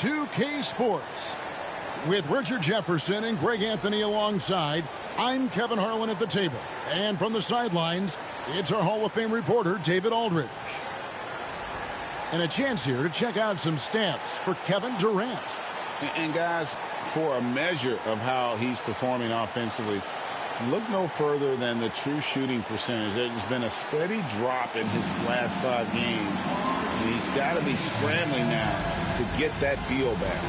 2K Sports. With Richard Jefferson and Greg Anthony alongside, I'm Kevin Harlan at the table. And from the sidelines, it's our Hall of Fame reporter, David Aldridge. And a chance here to check out some stats for Kevin Durant. And guys, for a measure of how he's performing offensively, look no further than the true shooting percentage. There's been a steady drop in his last 5 games. And he's got to be scrambling now to get that feel back.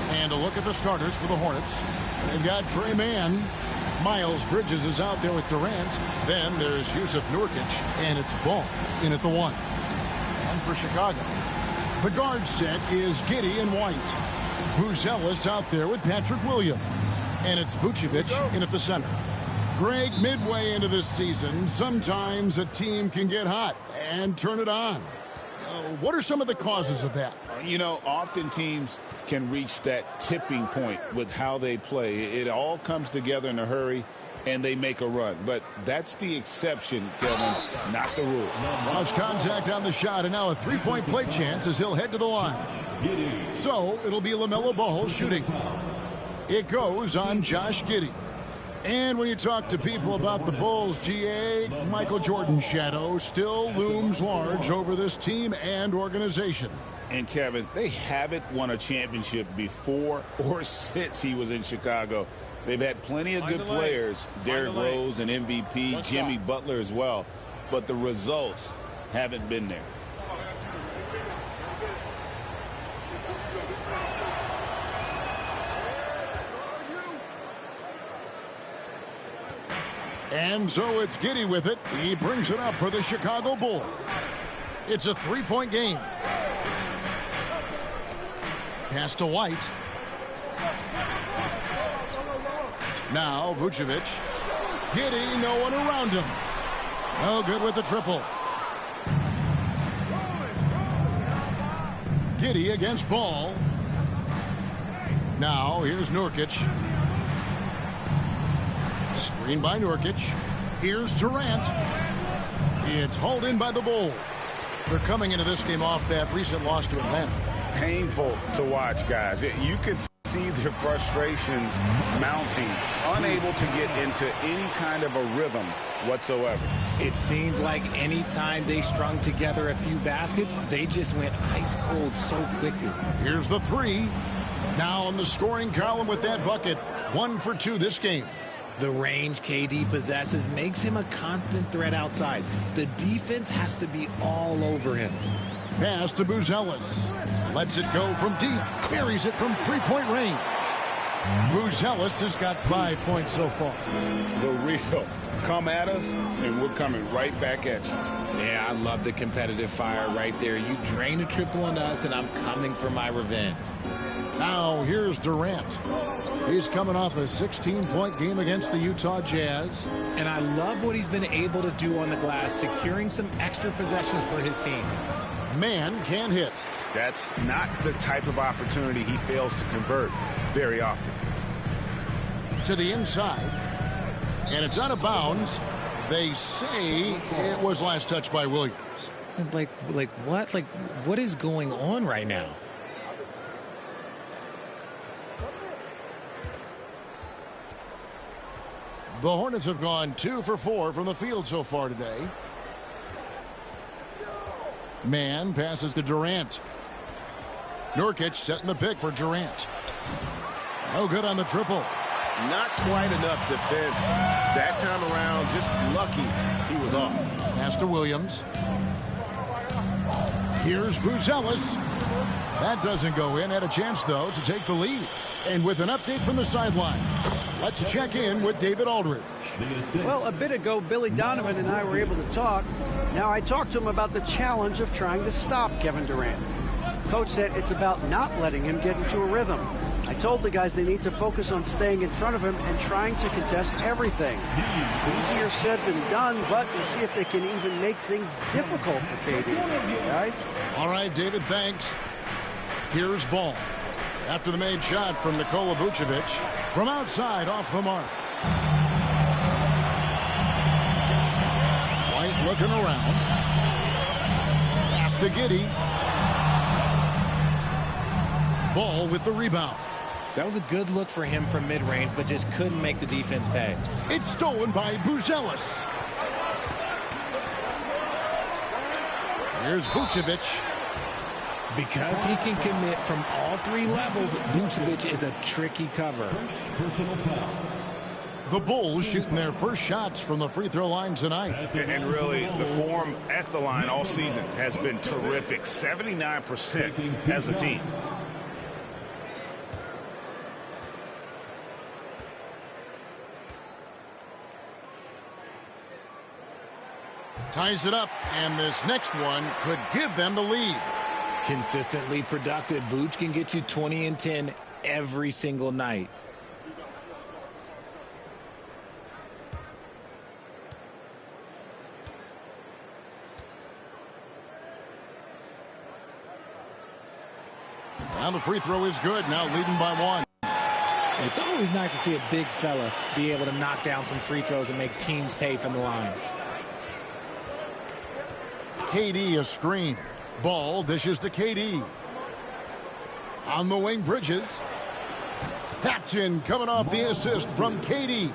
And a look at the starters for the Hornets. They've got Trey Mann. Miles Bridges is out there with Durant. Then there's Yusuf Nurkic, and it's Ball in at the 1. And for Chicago, the guard set is Giddey and White. Buzelis out there with Patrick Williams. And it's Vucevic in at the center. Greg, midway into this season, sometimes a team can get hot and turn it on. What are some of the causes of that? You know, often teams can reach that tipping point with how they play. It all comes together in a hurry, and they make a run. But that's the exception, Kevin, not the rule. Cross contact on the shot, and now a three-point play chance as he'll head to the line. So it'll be LaMelo Ball shooting. It goes on Josh Giddey. And when you talk to people about the Bulls, GA, Michael Jordan's shadow still looms large over this team and organization. And, Kevin, they haven't won a championship before or since he was in Chicago. They've had plenty of good players, Derrick Rose, an MVP, Jimmy Butler as well. But the results haven't been there. And so it's Giddey with it. He brings it up for the Chicago Bulls. It's a three-point game. Pass to White. Now Vucevic. Giddey, no one around him. No good with the triple. Giddey against Ball. Now here's Nurkic. Screen by Nurkic. Here's Durant. It's hauled in by the Bulls. They're coming into this game off that recent loss to Atlanta. Painful to watch, guys. You could see their frustrations mounting, unable to get into any kind of a rhythm whatsoever. It seemed like any time they strung together a few baskets, they just went ice cold so quickly. Here's the 3. Now on the scoring column with that bucket. 1 for 2 this game. The range KD possesses makes him a constant threat outside. The defense has to be all over him. Pass to Buzelis. Lets it go from deep. Buries it from three-point range. Buzelis has got 5 points so far. The real come at us, and we're coming right back at you. Yeah, I love the competitive fire right there. You drain a triple on us, and I'm coming for my revenge. Now here's Durant. He's coming off a 16-point game against the Utah Jazz. And I love what he's been able to do on the glass, securing some extra possessions for his team. Man can't hit. That's not the type of opportunity he fails to convert very often. To the inside. And it's out of bounds. They say it was last touched by Williams. Like what? Like, what is going on right now? The Hornets have gone 2 for 4 from the field so far today. Man passes to Durant. Nurkic setting the pick for Durant. No good on the triple. Not quite enough defense. That time around, just lucky he was off. Pass to Williams. Here's Buzelis. That doesn't go in. Had a chance, though, to take the lead. And with an update from the sideline, let's check in with David Aldridge. Well, a bit ago, Billy Donovan and I were able to talk. Now, I talked to him about the challenge of trying to stop Kevin Durant. Coach said it's about not letting him get into a rhythm. I told the guys they need to focus on staying in front of him and trying to contest everything. Easier said than done, but we'll see if they can even make things difficult for KD. Guys? All right, David, thanks. Here's Ball. After the made shot from Nikola Vucevic. From outside, off the mark. White looking around. Pass to Giddey. Ball with the rebound. That was a good look for him from mid-range, but just couldn't make the defense pay. It's stolen by Buzelis. Here's Vucevic. Because he can commit from all three levels, Vucevic is a tricky cover. Personal foul. The Bulls shooting their first shots from the free throw line tonight. And really, the form at the line all season has been terrific. 79% as a team. Ties it up, and this next one could give them the lead. Consistently productive. Vooch can get you 20 and 10 every single night. Now the free throw is good, now leading by one. It's always nice to see a big fella be able to knock down some free throws and make teams pay from the line. KD a screen. Ball dishes to KD. On the wing, Bridges. That's in, coming off the assist from KD.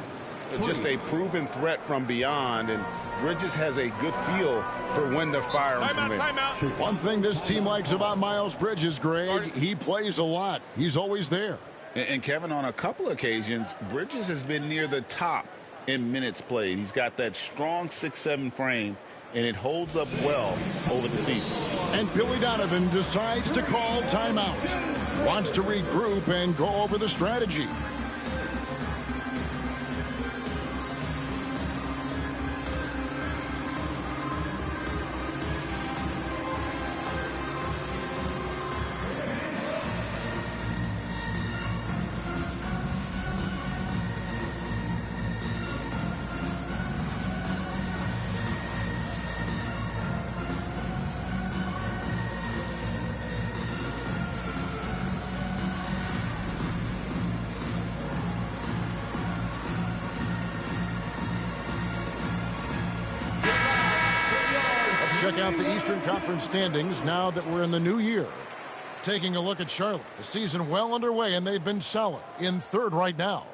Just a proven threat from beyond, and Bridges has a good feel for when to fire him from there. One thing this team likes about Miles Bridges, Greg, he plays a lot. He's always there. And Kevin, on a couple occasions, Bridges has been near the top in minutes played. He's got that strong 6'7" frame, and it holds up well over the season. And Billy Donovan decides to call timeout. Wants to regroup and go over the strategy. Check out the Eastern Conference standings now that we're in the new year. Taking a look at Charlotte, the season well underway, and they've been solid in third right now.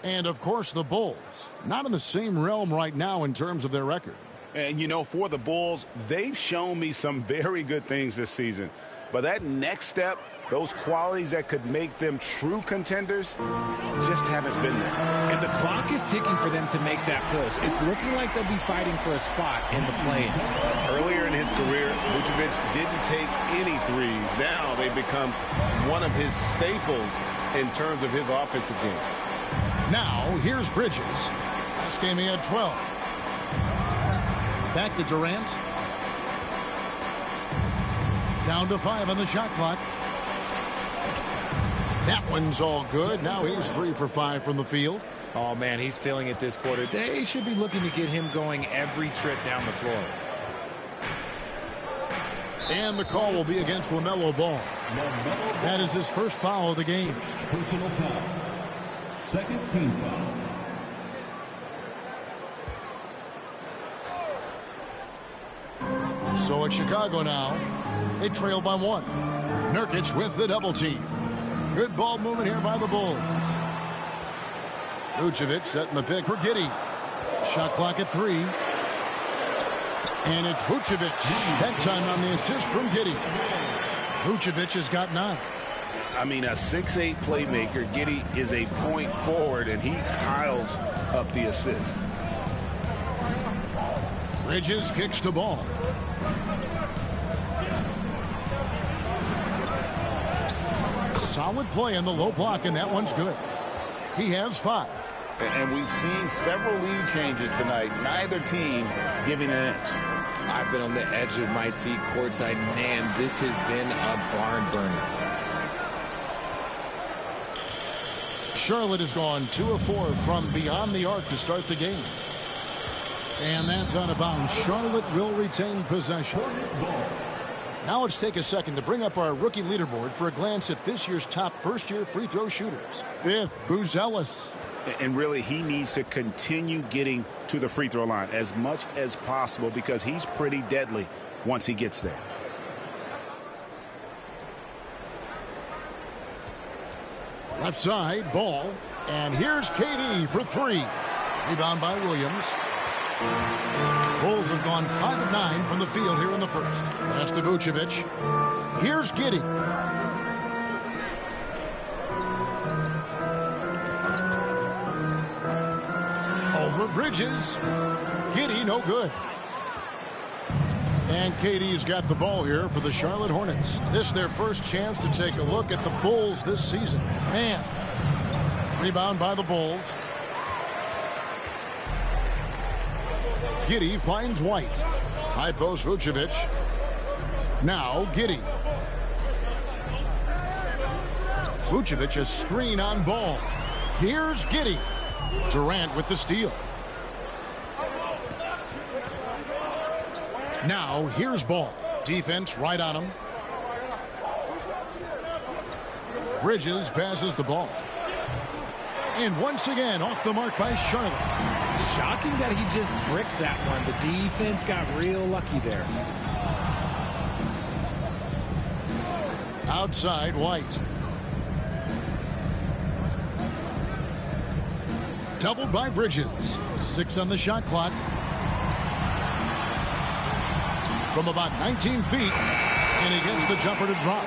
And, of course, the Bulls, not in the same realm right now in terms of their record. And, you know, for the Bulls, they've shown me some very good things this season. But that next step, those qualities that could make them true contenders, just haven't been there. And the clock is ticking for them to make that push. It's looking like they'll be fighting for a spot in the play-in. Earlier in his career, Vucevic didn't take any threes. Now they've become one of his staples in terms of his offensive game. Now, here's Bridges. Last game he had 12. Back to Durant. Down to 5 on the shot clock. That one's all good. Now he's 3 for 5 from the field. Oh, man, he's feeling it this quarter. They should be looking to get him going every trip down the floor. And the call will be against LaMelo Ball. That is his first foul of the game. Personal foul. Second team foul. So it's Chicago now. They trail by 1. Nurkic with the double team. Good ball movement here by the Bulls. Vucevic setting the pick for Giddey. Shot clock at 3. And it's Vucevic. That time on the assist from Giddey. Vucevic has got 9. I mean, a 6'8" playmaker. Giddey is a point forward, and he piles up the assist. Bridges kicks the ball. Solid play in the low block, and that one's good. He has 5. And we've seen several lead changes tonight. Neither team giving an inch. I've been on the edge of my seat courtside. Man, this has been a barn burner. Charlotte has gone 2 of 4 from beyond the arc to start the game. And that's out of bounds. Charlotte will retain possession. Now let's take a second to bring up our rookie leaderboard for a glance at this year's top first-year free throw shooters. 5th, Buzelis. And really, he needs to continue getting to the free throw line as much as possible because he's pretty deadly once he gets there. Left side, ball. And here's KD for 3. Rebound by Williams. Bulls have gone 5 of 9 from the field here in the first. Pass to Vucevic. Here's Giddey. Over Bridges. Giddey, no good. And KD's got the ball here for the Charlotte Hornets. This is their first chance to take a look at the Bulls this season. Man. Rebound by the Bulls. Giddey finds White. High post Vucevic. Now Giddey. Vucevic a screen on ball. Here's Giddey. Durant with the steal. Now here's Ball. Defense right on him. Bridges passes the ball. And once again off the mark by Charlotte. Shocking that he just bricked that one. The defense got real lucky there. Outside White. Doubled by Bridges. 6 on the shot clock. From about 19 feet. And he gets the jumper to drop.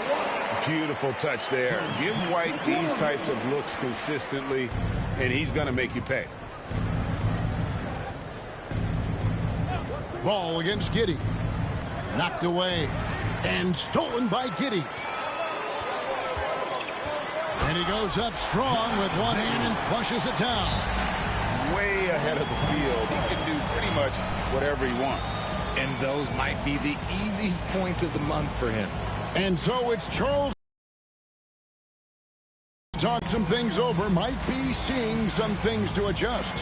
Beautiful touch there. Give White these types of looks consistently, and he's going to make you pay. Ball against Giddey. Knocked away. And stolen by Giddey. And he goes up strong with one hand and flushes it down. Way ahead of the field. He can do pretty much whatever he wants. And those might be the easiest points of the month for him. And so it's Charles. Talk some things over. Might be seeing some things to adjust.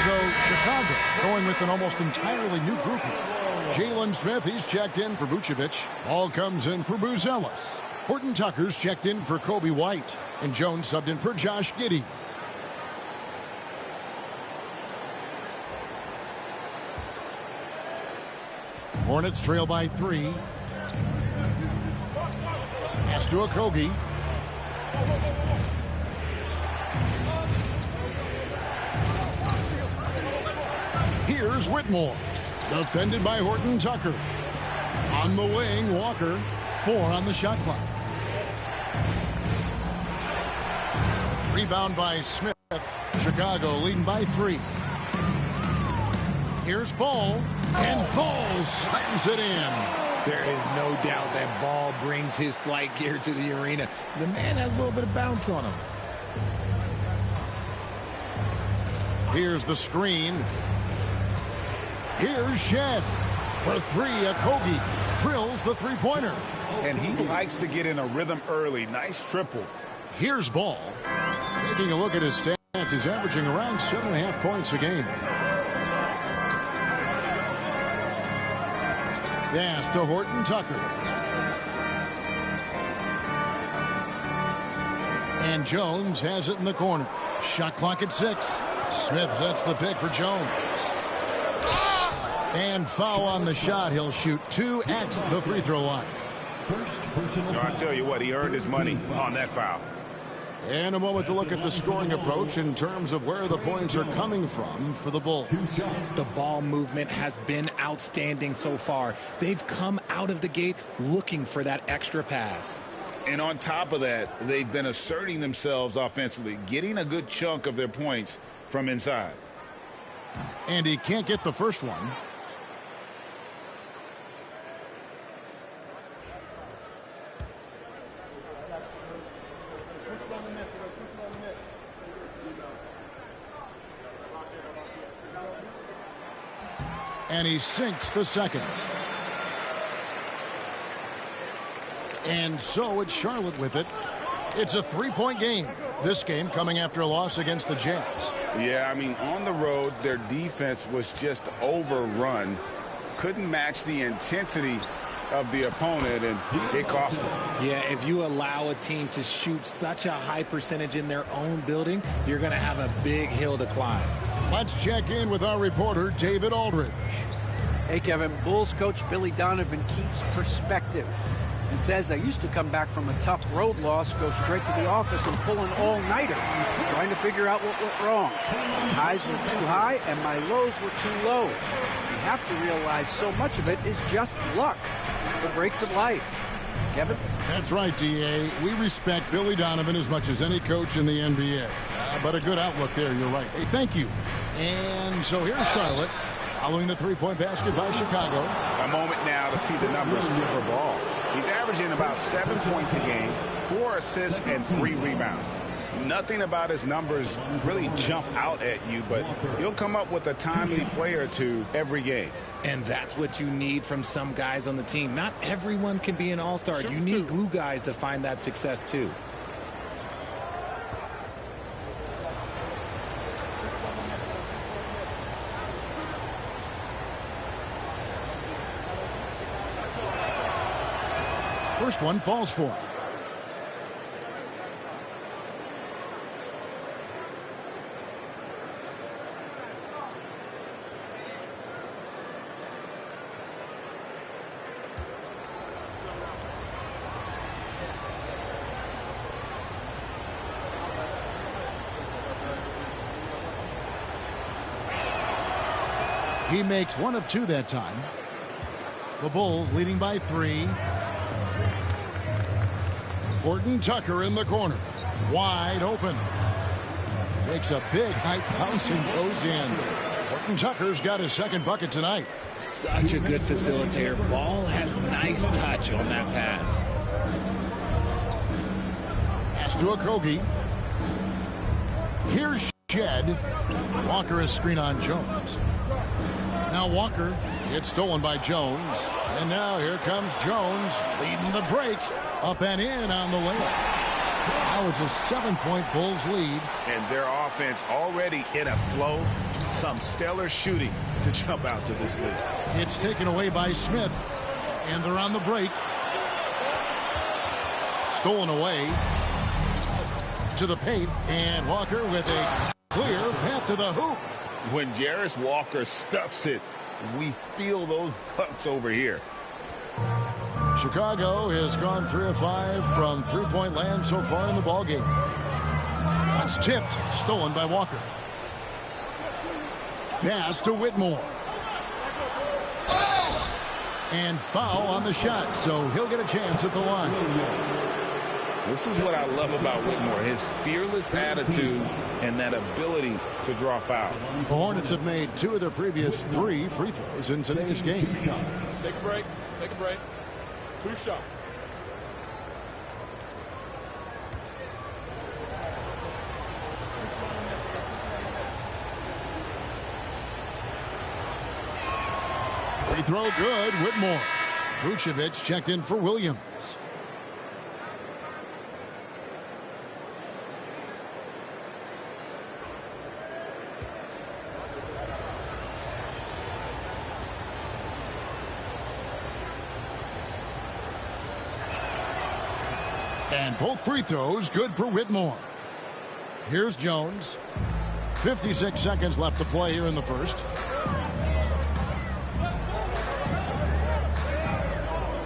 So Chicago going with an almost entirely new grouping. Jalen Smith, he's checked in for Vucevic. Ball comes in for Buzelis. Horton Tucker's checked in for Kobe White. And Jones subbed in for Josh Giddey. Hornets trail by 3. Pass to Okogie. Here's Whitmore. Defended by Horton Tucker. On the wing, Walker. 4 on the shot clock. Rebound by Smith. Chicago leading by 3. Here's Ball. And Ball slams it in. There is no doubt that Ball brings his flight gear to the arena. The man has a little bit of bounce on him. Here's the screen. Here's Shed. For 3, Okogie drills the three-pointer. And he likes to get in a rhythm early. Nice triple. Here's Ball. Taking a look at his stats, he's averaging around 7.5 points a game. Pass to Horton Tucker. And Jones has it in the corner. Shot clock at 6. Smith sets the pick for Jones. And foul on the shot. He'll shoot 2 at the free throw line. So I tell you what, he earned his money on that foul. And a moment to look at the scoring approach in terms of where the points are coming from for the Bulls. The ball movement has been outstanding so far. They've come out of the gate looking for that extra pass. And on top of that, they've been asserting themselves offensively, getting a good chunk of their points from inside. And he can't get the first one. And he sinks the second. And so it's Charlotte with it. It's a three-point game. This game coming after a loss against the Jazz. Yeah, I mean, on the road, their defense was just overrun. Couldn't match the intensity of the opponent, and it cost them. Yeah, if you allow a team to shoot such a high percentage in their own building, you're going to have a big hill to climb. Let's check in with our reporter, David Aldridge. Hey, Kevin. Bulls coach Billy Donovan keeps perspective. He says, I used to come back from a tough road loss, go straight to the office and pull an all-nighter, trying to figure out what went wrong. My highs were too high and my lows were too low. You have to realize so much of it is just luck. The breaks of life. Kevin? That's right, D.A. We respect Billy Donovan as much as any coach in the NBA. But a good outlook there, you're right. Hey, thank you. And so here's Charlotte, following the three-point basket by Chicago. A moment now to see the numbers for Ball. He's averaging about 7 points a game, 4 assists, and 3 rebounds. Nothing about his numbers really jump out at you, but he'll come up with a timely play or two every game. And that's what you need from some guys on the team. Not everyone can be an all-star. You need glue guys to find that success too. First one falls for him. He makes one of two that time. The Bulls leading by 3. Horton Tucker in the corner. Wide open. Makes a big high bounce and goes in. Horton Tucker's got his second bucket tonight. Such a good facilitator. Ball has nice touch on that pass. Pass to Okogie. Here's Shed. Walker is screen on Jones. Now Walker gets stolen by Jones. And now here comes Jones leading the break. Up and in on the layup. Now it's a 7-point Bulls lead. And their offense already in a flow. Some stellar shooting to jump out to this lead. It's taken away by Smith. And they're on the break. Stolen away to the paint. And Walker with a clear path to the hoop. When Jarris Walker stuffs it, we feel those bucks over here. Chicago has gone 3 of 5 from three-point land so far in the ballgame. That's tipped, stolen by Walker. Pass to Whitmore. And foul on the shot, so he'll get a chance at the line. This is what I love about Whitmore, his fearless attitude and that ability to draw foul. The Hornets have made 2 of their previous 3 free throws in today's game. Take a break. Take a break. 2 shots. Free throw good, Whitmore. Vucevic checked in for Williams. And both free throws good for Whitmore. Here's Jones. 56 seconds left to play here in the first.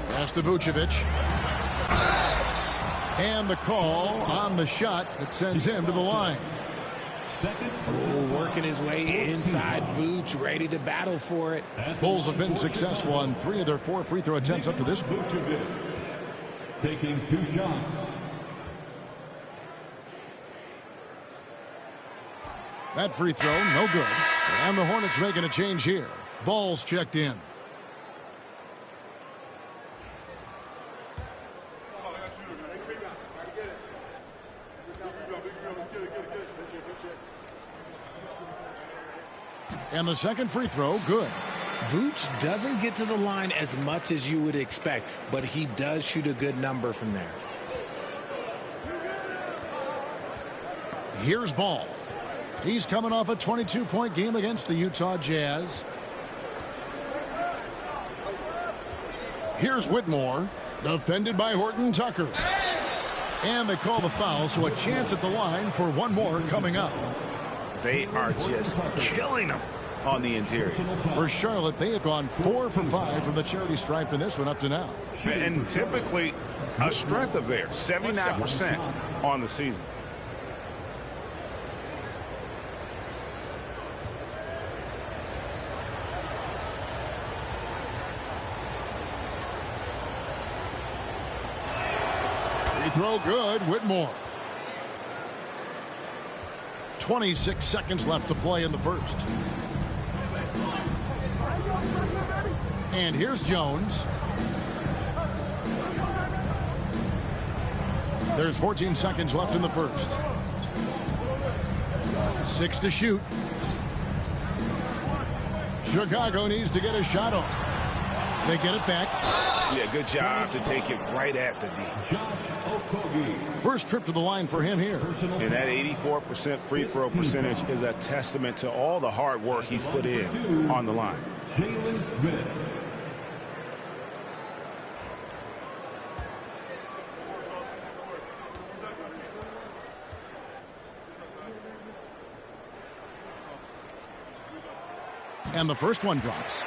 Pass to Vucevic. And the call on the shot that sends him to the line. Working his way inside. Vooch ready to battle for it. Bulls have been successful on 3 of their 4 free throw attempts up to this point. Taking 2 shots. That free throw, no good. And the Hornets making a change here. Ball's checked in. And the second free throw, good. Vooch doesn't get to the line as much as you would expect, but he does shoot a good number from there. Here's Ball. He's coming off a 22-point game against the Utah Jazz. Here's Whitmore, defended by Horton Tucker. And they call the foul, so a chance at the line for one more coming up. They are just killing them on the interior. For Charlotte, they have gone 4 for 5 from the charity stripe in this one up to now. And typically a strength of theirs, 79% on the season. Free throw good, Whitmore. 26 seconds left to play in the first. And here's Jones. There's 14 seconds left in the first. 6 to shoot. Chicago needs to get a shot off. They get it back. Yeah, good job to take it right at the D. First trip to the line for him here. And that 84% free throw percentage is a testament to all the hard work he's put in on the line. Jalen Smith. And the first one drops.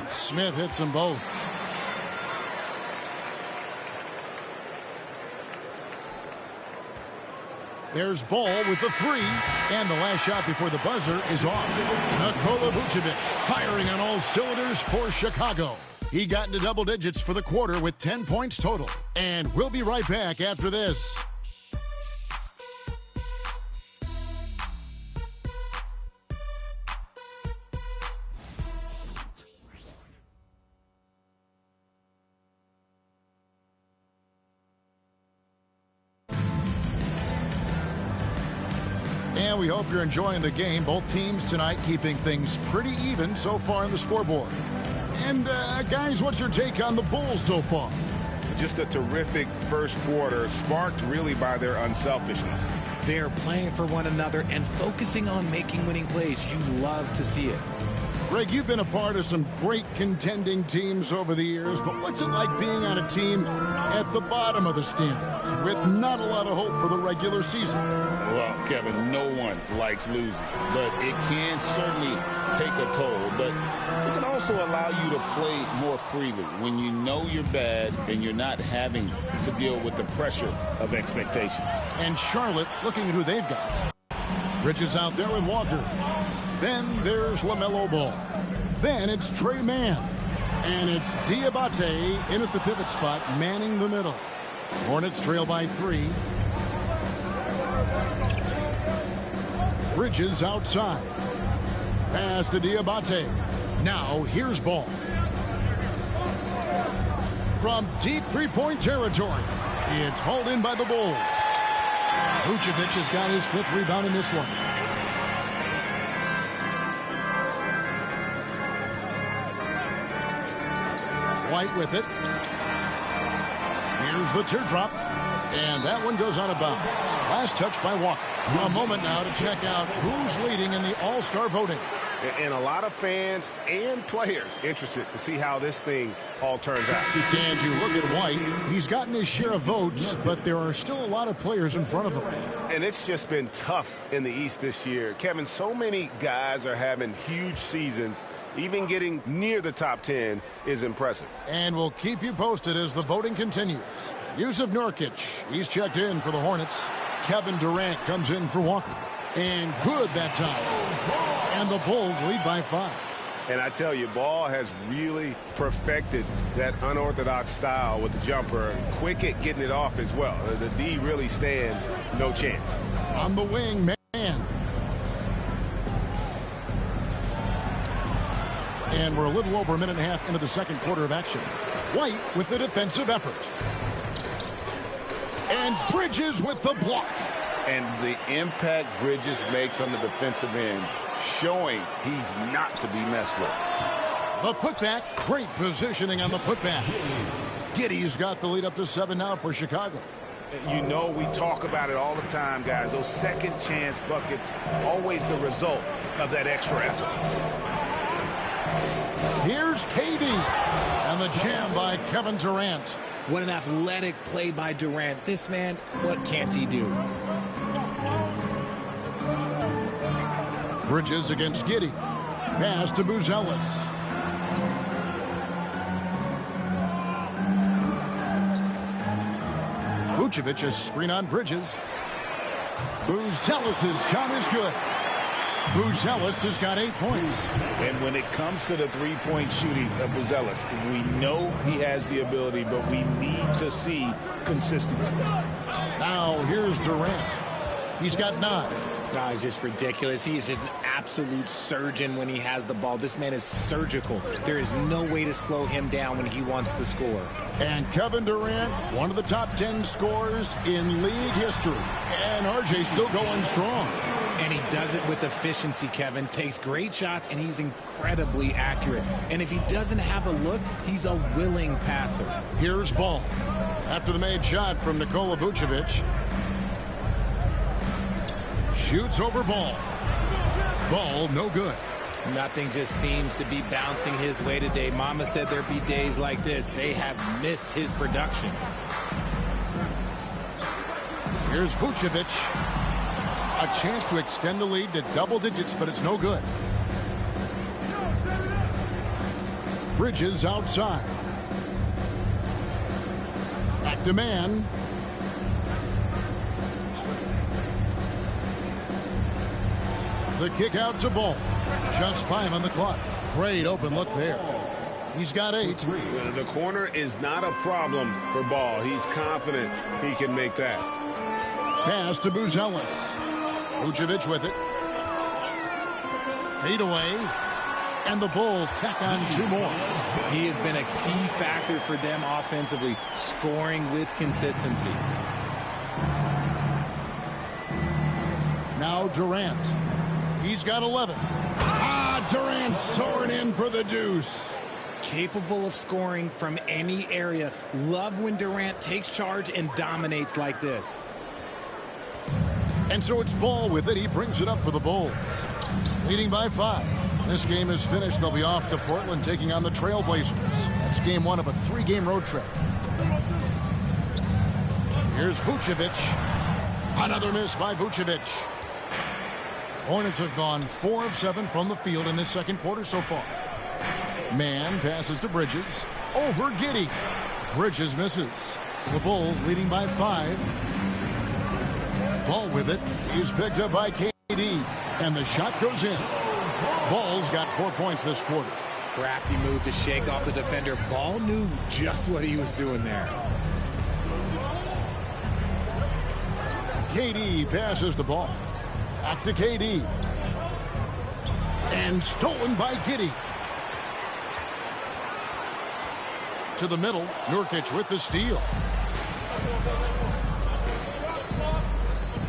Smith hits them both. There's Ball with the 3, and the last shot before the buzzer is off. Nikola Vucevic firing on all cylinders for Chicago. He got into double digits for the quarter with 10 points total. And we'll be right back after this. And we hope you're enjoying the game. Both teams tonight keeping things pretty even so far on the scoreboard. And, guys, what's your take on the Bulls so far? Just a terrific first quarter, sparked really by their unselfishness. They're playing for one another and focusing on making winning plays. You love to see it. Greg, you've been a part of some great contending teams over the years, but what's it like being on a team at the bottom of the standings with not a lot of hope for the regular season? Well, Kevin, no one likes losing, but it can certainly take a toll. But it can also allow you to play more freely when you know you're bad and you're not having to deal with the pressure of expectations. And Charlotte looking at who they've got. Bridges out there with Walker. Then there's LaMelo Ball. Then it's Trey Mann. And it's Diabate in at the pivot spot, manning the middle. Hornets trail by 3. Bridges outside. Pass to Diabate. Now here's Ball. From deep three-point territory. It's hauled in by the Bulls. Vucevic has got his 5th rebound in this one. White with it. Here's the teardrop. And that one goes out of bounds. Last touch by Walker. A moment now to check out who's leading in the All-Star voting. And a lot of fans and players interested to see how this thing all turns out. And you look at White, he's gotten his share of votes, but there are still a lot of players in front of him. And it's just been tough in the East this year. Kevin, so many guys are having huge seasons. Even getting near the top 10 is impressive. And we'll keep you posted as the voting continues. Yusuf Nurkic, he's checked in for the Hornets. Kevin Durant comes in for Walker. And good that time. And the Bulls lead by 5. And I tell you, Ball has really perfected that unorthodox style with the jumper. Quick at getting it off as well. The D really stands no chance. On the wing, man. And we're a little over a minute and a half into the second quarter of action. White with the defensive effort. And Bridges with the block. And the impact Bridges makes on the defensive end, showing he's not to be messed with. The putback, great positioning on the putback. Giddey's got the lead up to 7 now for Chicago. You know, we talk about it all the time, guys. Those second chance buckets, always the result of that extra effort. Here's KD. And the jam by Kevin Durant. What an athletic play by Durant. This man, what can't he do? Bridges against Giddey. Pass to Buzelis. Vucevic a screen on Bridges. Buzelis' shot is good. Buzelis has got 8 points. And when it comes to the three-point shooting of Buzelis, we know he has the ability, but we need to see consistency. Now here's Durant. He's got 9. No, it's just ridiculous. He is just an absolute surgeon when he has the ball. This man is surgical. There is no way to slow him down when he wants to score. And Kevin Durant, one of the top 10 scorers in league history. And RJ still going strong. And he does it with efficiency, Kevin. Takes great shots, and he's incredibly accurate. And if he doesn't have a look, he's a willing passer. Here's Ball. After the made shot from Nikola Vucevic. Shoots over Ball. Ball, no good. Nothing just seems to be bouncing his way today. Mama said there'd be days like this. They have missed his production. Here's Vucevic. A chance to extend the lead to double digits, but it's no good. Bridges outside. Back to man. The kick out to Ball. Just 5 on the clock. Great open look there. He's got 8. The corner is not a problem for Ball. He's confident he can make that. Pass to Buzelis. Vucevic with it. Fade away. And the Bulls tack on 2 more. He has been a key factor for them offensively, scoring with consistency. Now Durant. He's got 11. Durant soaring in for the deuce. Capable of scoring from any area. Love when Durant takes charge and dominates like this. And so it's Ball with it. He brings it up for the Bulls. Leading by 5. This game is finished. They'll be off to Portland taking on the Trailblazers. That's game 1 of a 3-game road trip. Here's Vucevic. Another miss by Vucevic. Hornets have gone 4 of 7 from the field in this second quarter so far. Man passes to Bridges. Over Giddey. Bridges misses. The Bulls leading by 5. Ball with it. He's picked up by KD. And the shot goes in. Ball's got 4 points this quarter. Crafty move to shake off the defender. Ball knew just what he was doing there. KD passes the ball. Back to KD. And stolen by Giddey. To the middle. Nurkic with the steal.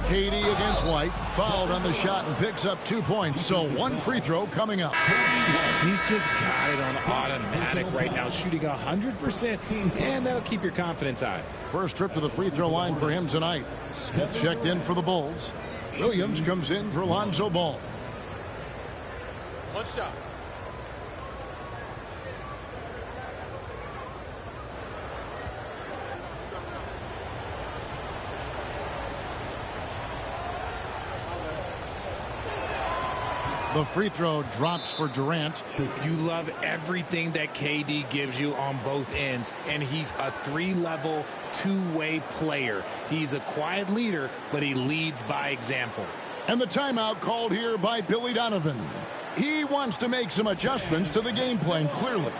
KD against White. Fouled on the shot and picks up 2 points. So 1 free throw coming up. He's just got it on automatic right now. Shooting 100%. And that'll keep your confidence high. First trip to the free throw line for him tonight. Smith checked in for the Bulls. Williams comes in for Lonzo Ball. One shot. The free throw drops for Durant. You love everything that KD gives you on both ends, and he's a three-level, two-way player. He's a quiet leader, but he leads by example. And the timeout called here by Billy Donovan. He wants to make some adjustments to the game plan, clearly.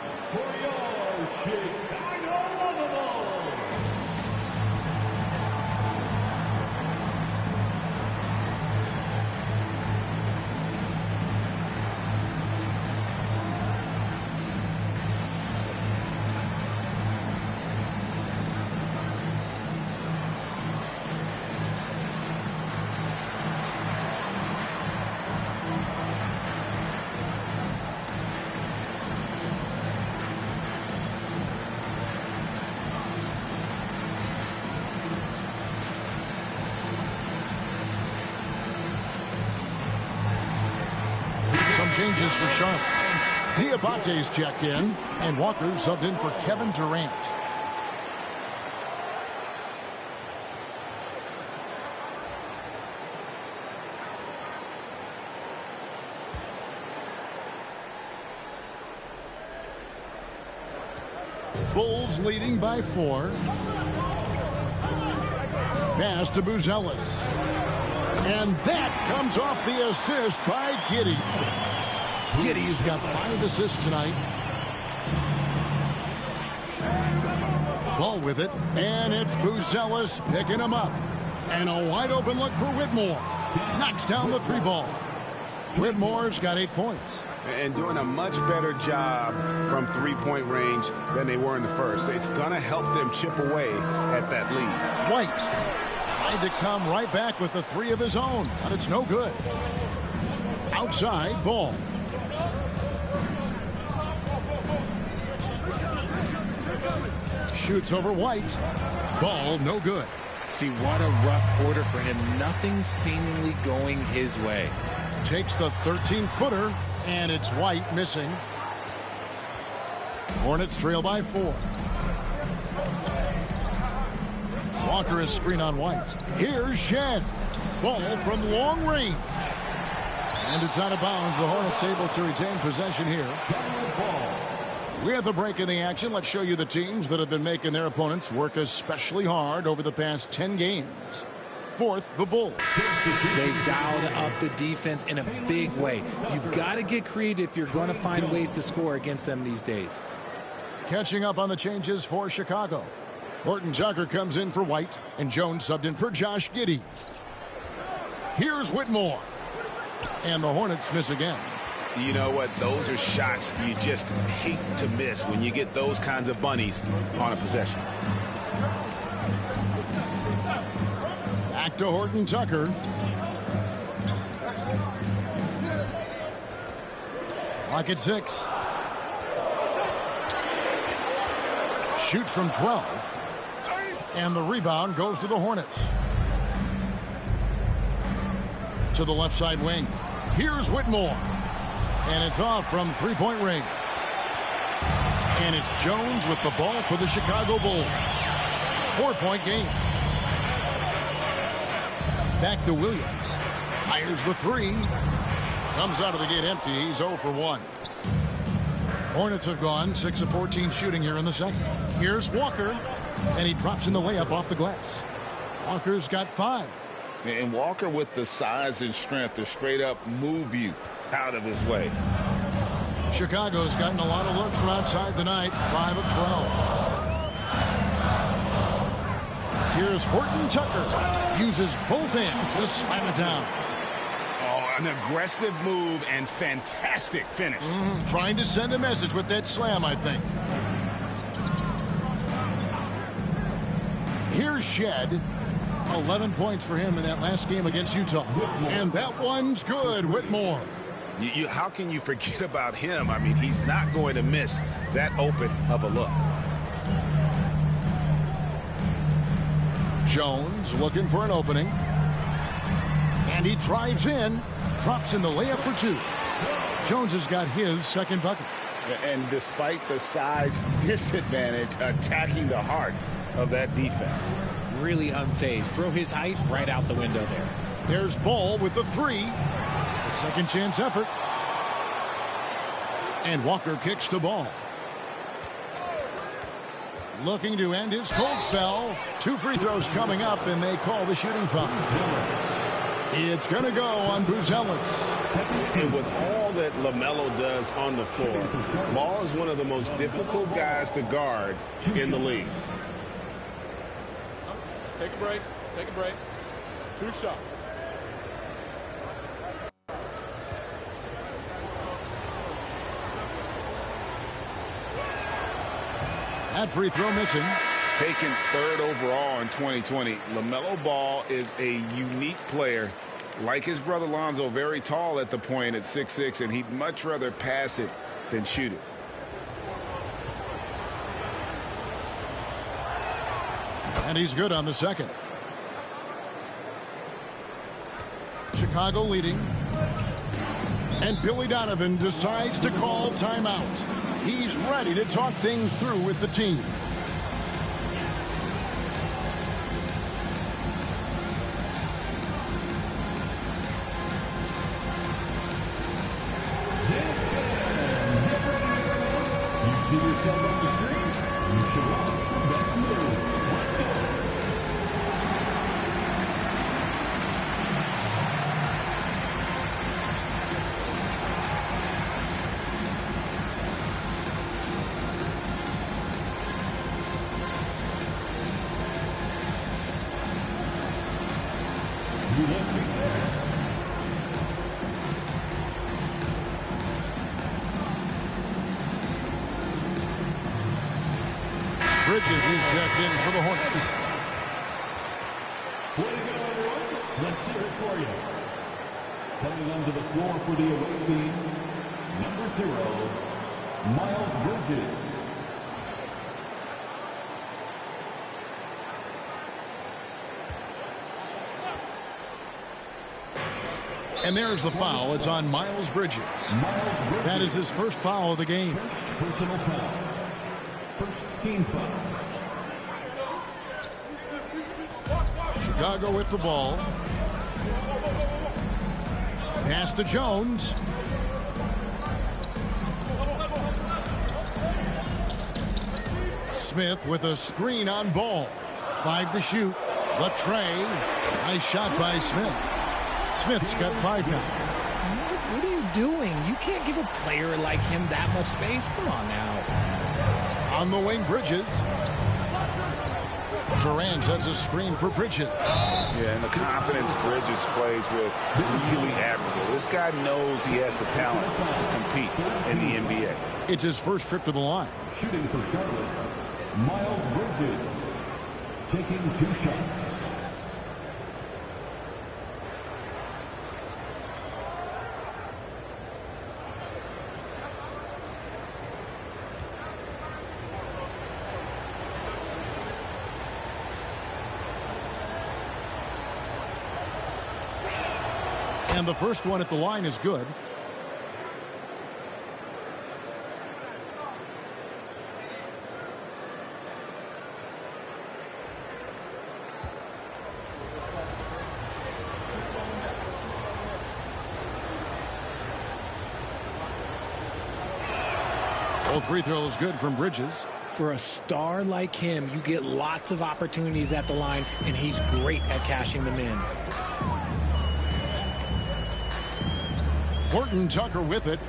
Some changes for Charlotte. Diabate's checked in, and Walker subbed in for Kevin Durant. Bulls leading by 4. Pass to Buzelis. And that comes off the assist by Giddey. Giddey's got 5 assists tonight. Ball with it, and it's Buzelis picking him up. And a wide open look for Whitmore. Knocks down the 3 ball. Whitmore's got 8 points. And doing a much better job from three-point range than they were in the first. It's going to help them chip away at that lead. White tried to come right back with the 3 of his own, but it's no good. Outside, Ball. Shoots over White. Ball, no good. See, what a rough quarter for him. Nothing seemingly going his way. Takes the 13-footer, and it's White missing. Hornets trail by 4. Walker is screen on White. Here's Shen. Ball from long range. And it's out of bounds. The Hornets able to retain possession here. We have the break in the action. Let's show you the teams that have been making their opponents work especially hard over the past 10 games. Fourth, the Bulls. They've dialed up the defense in a big way. You've got to get creative if you're going to find ways to score against them these days. Catching up on the changes for Chicago. Horton Tucker comes in for White, and Jones subbed in for Josh Giddey. Here's Whitmore. And the Hornets miss again. You know what? Those are shots you just hate to miss when you get those kinds of bunnies on a possession. Back to Horton Tucker. Clock at 6. Shoots from 12. And the rebound goes to the Hornets. To the left side wing. Here's Whitmore. And it's off from three-point range. And it's Jones with the ball for the Chicago Bulls. 4-point game. Back to Williams. Fires the 3. Comes out of the gate empty. He's 0 for 1. Hornets have gone 6 of 14 shooting here in the second. Here's Walker. And he drops in the layup off the glass. Walker's got 5. And Walker with the size and strength to straight up move you out of his way. Chicago's gotten a lot of looks from outside tonight. 5 of 12. Here's Horton Tucker. Uses both hands to slam it down. Oh, an aggressive move and fantastic finish. Trying to send a message with that slam, I think. Here's Shed. 11 points for him in that last game against Utah. And that one's good, Whitmore. How can you forget about him? I mean, he's not going to miss that open of a look. Jones looking for an opening. And he drives in. Drops in the layup for 2. Jones has got his second bucket. And despite the size disadvantage, attacking the heart of that defense. Really unfazed. Throw his height right out the window there. There's Ball with the three. A second chance effort. And Walker kicks to Ball. Looking to end his cold spell. 2 free throws coming up, and they call the shooting foul. It's going to go on Buzelis. And with all that LaMelo does on the floor, Ball is one of the most difficult guys to guard in the league. Take a break. Take a break. 2 shots. That free throw missing. Taken 3rd overall in 2020, LaMelo Ball is a unique player. Like his brother Lonzo, very tall at the point at 6'6", and he'd much rather pass it than shoot it. And he's good on the second. Chicago leading. And Billy Donovan decides to call timeout. He's ready to talk things through with the team. See yourself on the screen? You should watch the best moves. Let's go. You left me there. Bridges is checked in for the Hornets. Way to go, everyone. Let's hear it for you. Coming onto the floor for the away team, number 0, Miles Bridges. And there's the foul. It's on Miles Bridges. That is his first foul of the game. First personal foul. First team foul. Chicago with the ball. Pass to Jones. Smith with a screen on Ball. 5 to shoot. Latre. Nice shot by Smith. Smith's got 5 now. What are you doing? You can't give a player like him that much space. Come on now. On the wing, Bridges. Durant sets a screen for Bridges. Yeah, and the confidence Bridges plays with, really admirable. This guy knows he has the talent to compete in the NBA. It's his first trip to the line. Shooting for Charlotte, Miles Bridges. Taking 2 shots. And the first one at the line is good. Both free throws good from Bridges. For a star like him, you get lots of opportunities at the line, and he's great at cashing them in. Horton Tucker with it.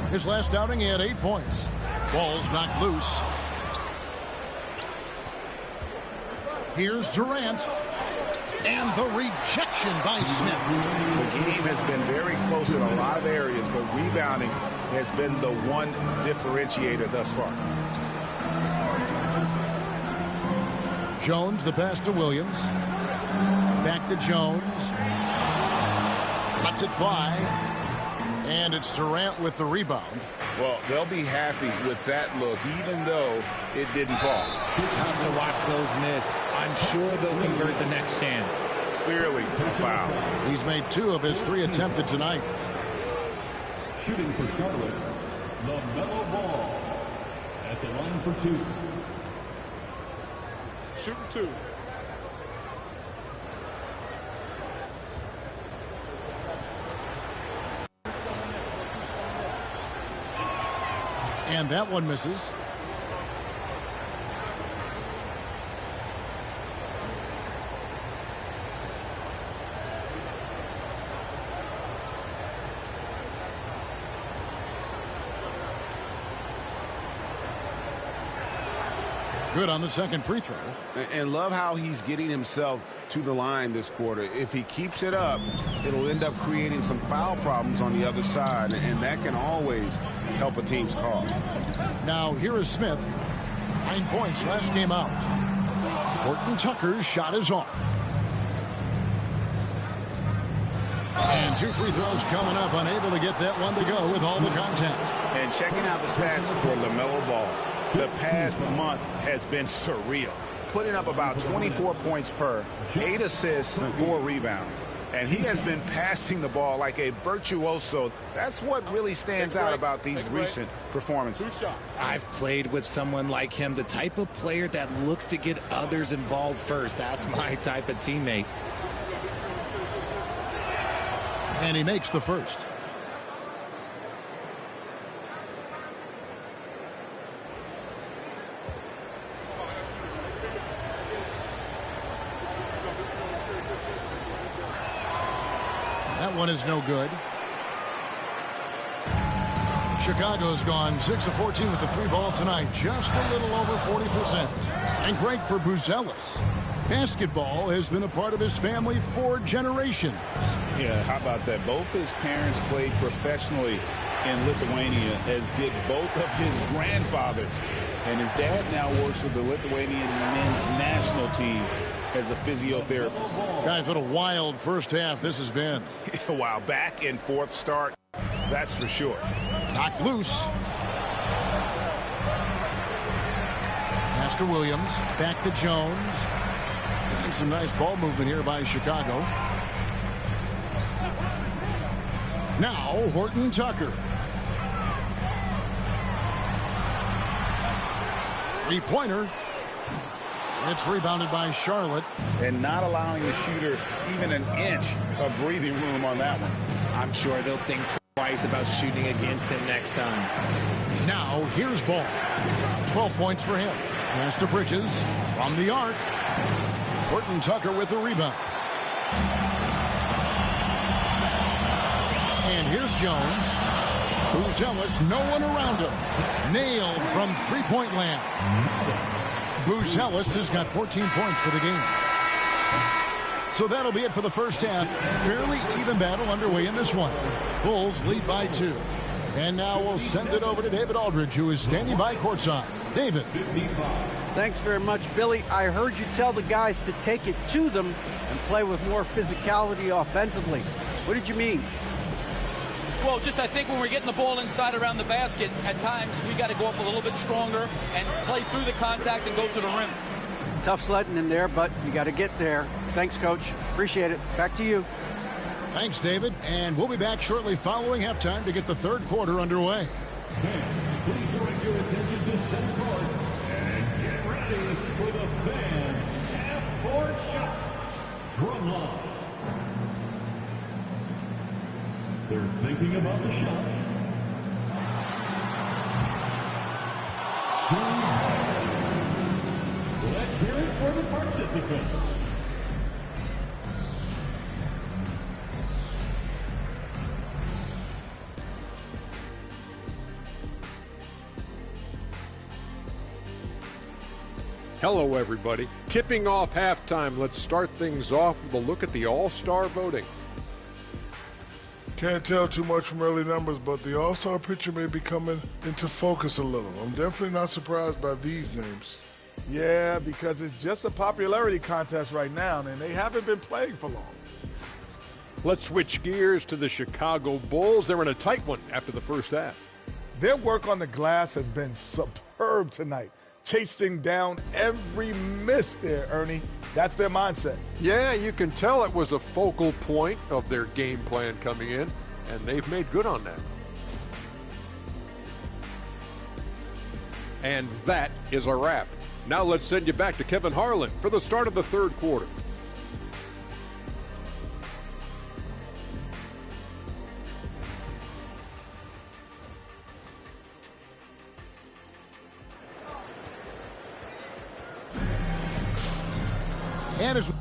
His last outing, he had 8 points. Ball's knocked loose. Here's Durant. And the rejection by Smith. The game has been very close in a lot of areas, but rebounding has been the one differentiator thus far. Jones, the pass to Williams. Back to Jones. Lets it fly. And it's Durant with the rebound. Well, they'll be happy with that look, even though it didn't fall. Tough to watch those miss. I'm sure they'll convert the next chance. Clearly a foul. He's made 2 of his 3 attempted tonight. Shooting for Charlotte, LaMelo Ball. At the line for 2. Shooting 2. And that one misses. Good on the second free throw. And love how he's getting himself to the line this quarter. If he keeps it up, it'll end up creating some foul problems on the other side, and that can always help a team's cause. Now here is Smith. 9 points last game out. Horton Tucker's shot is off. And 2 free throws coming up, unable to get that one to go with all the contact. And checking out the stats for LaMelo Ball. The past month has been surreal. Putting up about 24 points per, 8 assists, 4 rebounds. And he has been passing the ball like a virtuoso. That's what really stands out about these recent performances. I've played with someone like him, the type of player that looks to get others involved first. That's my type of teammate. And he makes the first. That one is no good. Chicago's gone 6 of 14 with the 3 ball tonight. Just a little over 40%. And great for Buzelis. Basketball has been a part of his family for generations. Yeah, how about that? Both his parents played professionally in Lithuania, as did both of his grandfathers. And his dad now works with the Lithuanian men's national team as a physiotherapist. Guys, what a wild first half this has been. Wow, back and forth start, that's for sure. Knocked loose. Pass to Williams. Back to Jones. And some nice ball movement here by Chicago. Now, Horton Tucker. 3-pointer. It's rebounded by Charlotte. And not allowing the shooter even an inch of breathing room on that one. I'm sure they'll think twice about shooting against him next time. Now, here's Ball. 12 points for him. Pass to Bridges from the arc. Horton Tucker with the rebound. And here's Jones. Buzelis, no one around him. Nailed from three-point land. Buzelis has got 14 points for the game. So that'll be it for the first half. Fairly even battle underway in this one. Bulls lead by 2. And now we'll send it over to David Aldridge, who is standing by courtside. David. Thanks very much, Billy. I heard you tell the guys to take it to them and play with more physicality offensively. What did you mean? Well, just I think when we're getting the ball inside around the basket, at times we got to go up a little bit stronger and play through the contact and go to the rim. Tough sledding in there, but you got to get there. Thanks, Coach. Appreciate it. Back to you. Thanks, David. And we'll be back shortly following halftime to get the third quarter underway. Please direct your attention to center court and get ready for the fan half-court shots. Drum line. They're thinking about the shot. Let's hear it for the participants. Hello, everybody. Tipping off halftime. Let's start things off with a look at the All-Star voting. Can't tell too much from early numbers, but the All-Star picture may be coming into focus a little. I'm definitely not surprised by these names. Yeah, because it's just a popularity contest right now, and they haven't been playing for long. Let's switch gears to the Chicago Bulls. They're in a tight one after the first half. Their work on the glass has been superb tonight, chasing down every miss there, Ernie. That's their mindset. Yeah, you can tell it was a focal point of their game plan coming in, and they've made good on that. And that is a wrap. Now let's send you back to Kevin Harlan for the start of the third quarter. And as